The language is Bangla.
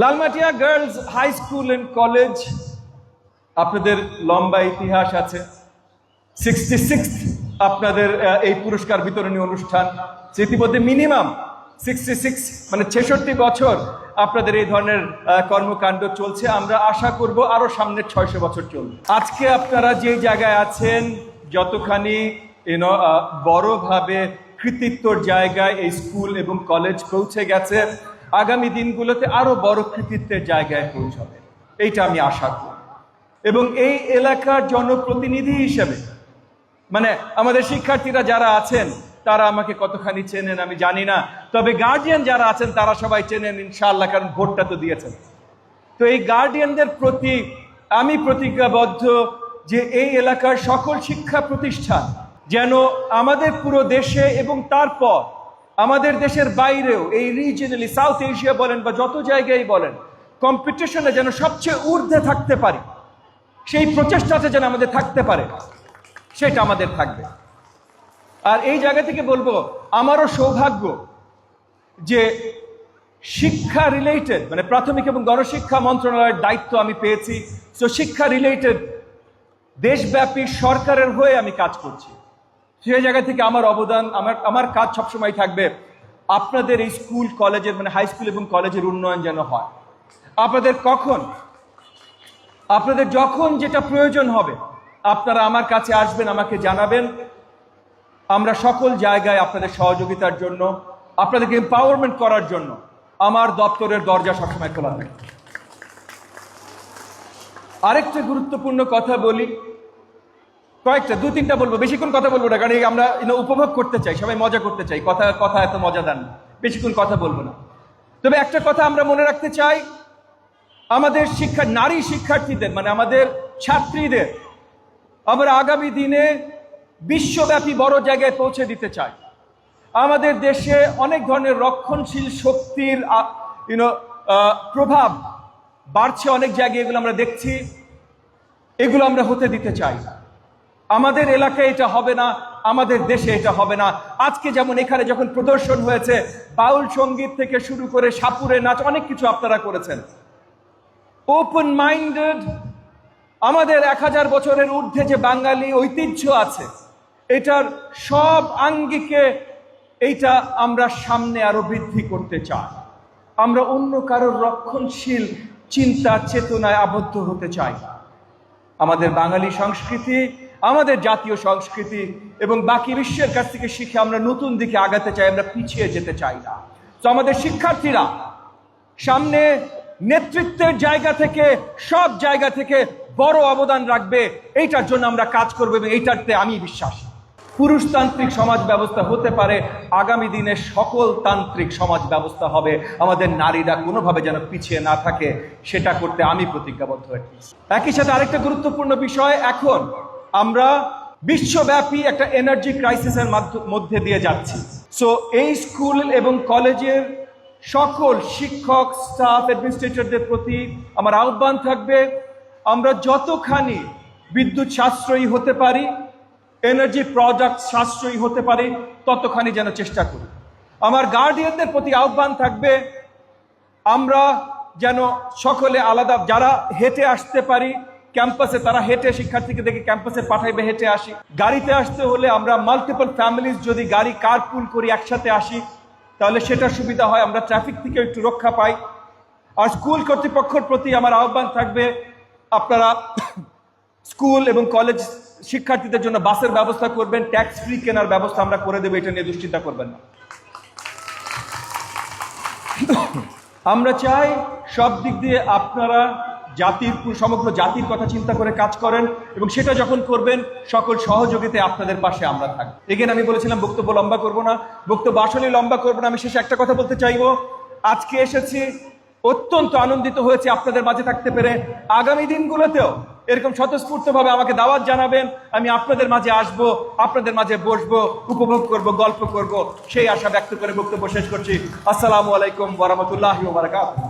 Lalmatia girls high school and college আপনাদের লম্বা ইতিহাস আছে। 66 আপনাদের এই পুরস্কার বিতরণী অনুষ্ঠান, ইতিমধ্যে মিনিমাম 66 মানে 66 বছর আপনাদের এই ধরনের কর্মকাণ্ড চলছে। আমরা আশা করব আরো সামনে 600 বছর চলবে। আজকে আপনারা যে জায়গায় আছেন, যতখানি বড়ভাবে কৃতিত্বর জায়গায় এই স্কুল এবং কলেজ পৌঁছে গেছে, আগামী দিনগুলোতে আরো বড় কৃতিত্বের জায়গায় পৌঁছাবে, এইটা আমি আশা করি। এবং এই এলাকার জনপ্রতিনিধি হিসেবে মানে আমাদের শিক্ষার্থীরা যারা আছেন তারা আমাকে কতখানি চেনেন আমি জানি না, তবে গার্ডিয়ান যারা আছেন তারা সবাই চেনেন ইনশাআল্লাহ, কারণ ভোটটা তো দিয়েছেন। তো এই গার্ডিয়ানদের প্রতি আমি প্রতিজ্ঞাবদ্ধ যে এই এলাকার সকল শিক্ষা প্রতিষ্ঠান যেন আমাদের পুরো দেশে এবং তারপর আমাদের দেশের বাইরেও এই রিজিয়নালি সাউথ এশিয়া বলেন বা যত জায়গায় বলেন, কম্পিটিশনে যেন সবচেয়ে ঊর্ধ্বে থাকতে পারি, সেই প্রচেষ্টাটা যেন আমাদের থাকতে পারে, সেটা আমাদের থাকবে। আর এই জায়গা থেকে বলবো আমারও সৌভাগ্য যে শিক্ষা রিলেটেড মানে প্রাথমিক এবং গণশিক্ষা মন্ত্রণালয়ের দায়িত্ব আমি পেয়েছি। তো শিক্ষা রিলেটেড দেশব্যাপী সরকারের হয়ে আমি কাজ করছি। সেই জায়গা থেকে আমার অবদান, আমার কাজ সবসময় থাকবে আপনাদের এই স্কুল কলেজের মানে হাই স্কুল এবং কলেজের উন্নয়ন যেন হয়। আপনাদের যখন যেটা প্রয়োজন হবে আপনারা আমার কাছে আসবেন, আমাকে জানাবেন। আমরা সকল জায়গায় আপনাদের সহযোগিতার জন্য, আপনাদেরকে এম্পাওয়ারমেন্ট করার জন্য আমার দপ্তরের দরজা সবসময় খোলা থাকে। আরেকটা গুরুত্বপূর্ণ কথা বলি, দু তিনটা বলবো, বেশিক্ষণ কথা বলবো না, কারণ আমরা উপভোগ করতে চাই, সবাই মজা করতে চাই, কথা এত মজাদার না, বেশিক্ষণ কথা বলবো না। তবে একটা কথা আমরা মনে রাখতে চাই, আমাদের নারী শিক্ষার্থীদের মানে আমাদের ছাত্রীদের আমরা আগামী দিনে বিশ্বব্যাপী বড় জায়গায় পৌঁছে দিতে চাই। আমাদের দেশে অনেক ধরনের রক্ষণশীল শক্তির প্রভাব বাড়ছে অনেক জায়গায়, এগুলো আমরা দেখছি, এগুলো আমরা হতে দিতে চাই। আমাদের এলাকায় এটা হবে না, আমাদের দেশে এটা হবে না। আজকে যেমন এখানে যখন প্রদর্শন হয়েছে, বাউল সঙ্গীত থেকে শুরু করে সাপুরে নাচ, অনেক কিছু আপনারা করেছেন। ওপেন মাইন্ডেড, আমাদের 1000 বছরের ঊর্ধ্বে যে বাঙালি ঐতিহ্য আছে, এটার সব আঙ্গিকে এইটা আমরা সামনে আরো বৃদ্ধি করতে চাই। আমরা অন্য কারোর রক্ষণশীল চিন্তা চেতনায় আবদ্ধ হতে চাই। আমাদের বাঙালি সংস্কৃতি, আমাদের জাতীয় সংস্কৃতি এবং বাকি বিশ্বের কাছ থেকে শিখে আমরা নতুন দিকে আগাতে চাই, আমরা পিছিয়ে যেতে চাই না। তো আমাদের শিক্ষার্থীরা সামনে নেতৃত্বের জায়গা থেকে, সব জায়গা থেকে বড় অবদান রাখবে, এইটার জন্য আমরা কাজ করব এবং এইটাতে আমি বিশ্বাসী। পুরুষতান্ত্রিক সমাজ ব্যবস্থা হতে পারে, আগামী দিনে সকল তান্ত্রিক সমাজ ব্যবস্থা হবে। আমাদের নারীরা কোনোভাবে যেন পিছিয়ে না থাকে, সেটা করতে আমি প্রতিজ্ঞাবদ্ধ হয়েছি। একই সাথে আরেকটা গুরুত্বপূর্ণ বিষয়, এখন আমরা বিশ্বব্যাপী একটা এনার্জি ক্রাইসিসের মধ্যে দিয়ে যাচ্ছি। সো এই স্কুল এবং কলেজের সকল শিক্ষক, স্টাফ, অ্যাডমিনিস্ট্রেটরদের প্রতি আমার আহ্বান থাকবে, আমরা যতখানি বিদ্যুৎ সাশ্রয়ী হতে পারি, এনার্জি প্রোডাক্ট সাশ্রয়ী হতে পারি, ততখানি যেন চেষ্টা করি। আমার গার্ডিয়ানদের প্রতি আহ্বান থাকবে, আমরা যেন সকলে আলাদা, যারা হেঁটে আসতে পারি ক্যাম্পাসে, তারা হেঁটে শিক্ষার্থীকে দেখে ক্যাম্পাসে পাঠাইবে, হেঁটে আসি। গাড়িতে আসতে হলে আমরা মাল্টিপল ফ্যামিলিজ যদি গাড়ি কারপুল করি, একসাথে আসি, তাহলে সেটা সুবিধা হয়, আমরা ট্রাফিক থেকে একটু রক্ষা পাই। আর স্কুল কর্তৃপক্ষের প্রতি আমার আহ্বান থাকবে, আপনারা স্কুল এবং কলেজ শিক্ষার্থীদের জন্য বাসের ব্যবস্থা করবেন, ট্যাক্স ফ্রি কেনার ব্যবস্থা আমরা করে দেবো, এটা নিয়ে দুশ্চিন্তা করবেন না। আমরা চাই সব দিক দিয়ে আপনারা সমগ্র জাতির কথা চিন্তা করে কাজ করেন, এবং সেটা যখন করবেন সকল সহযোগিতায় আপনাদের পাশে আমরা থাকবো। এখানে আমি বলেছিলাম বক্তব্য লম্বা করবো না, বক্তব্য আসলে লম্বা করবো না। আমি শেষে একটা কথা বলতে চাইবো, আজকে এসেছি, অত্যন্ত আনন্দিত হয়েছে আপনাদের মাঝে থাকতে পেরে। আগামী দিনগুলোতেও এরকম স্বতঃস্ফূর্তভাবে আমাকে দাওয়াত জানাবেন, আমি আপনাদের মাঝে আসবো, আপনাদের মাঝে বসবো, উপভোগ করব, গল্প করব, সেই আশা ব্যক্ত করে বক্তব্য শেষ করছি। আসসালামু আলাইকুম ওয়া রাহমাতুল্লাহি ওয়া বারাকাতুহু।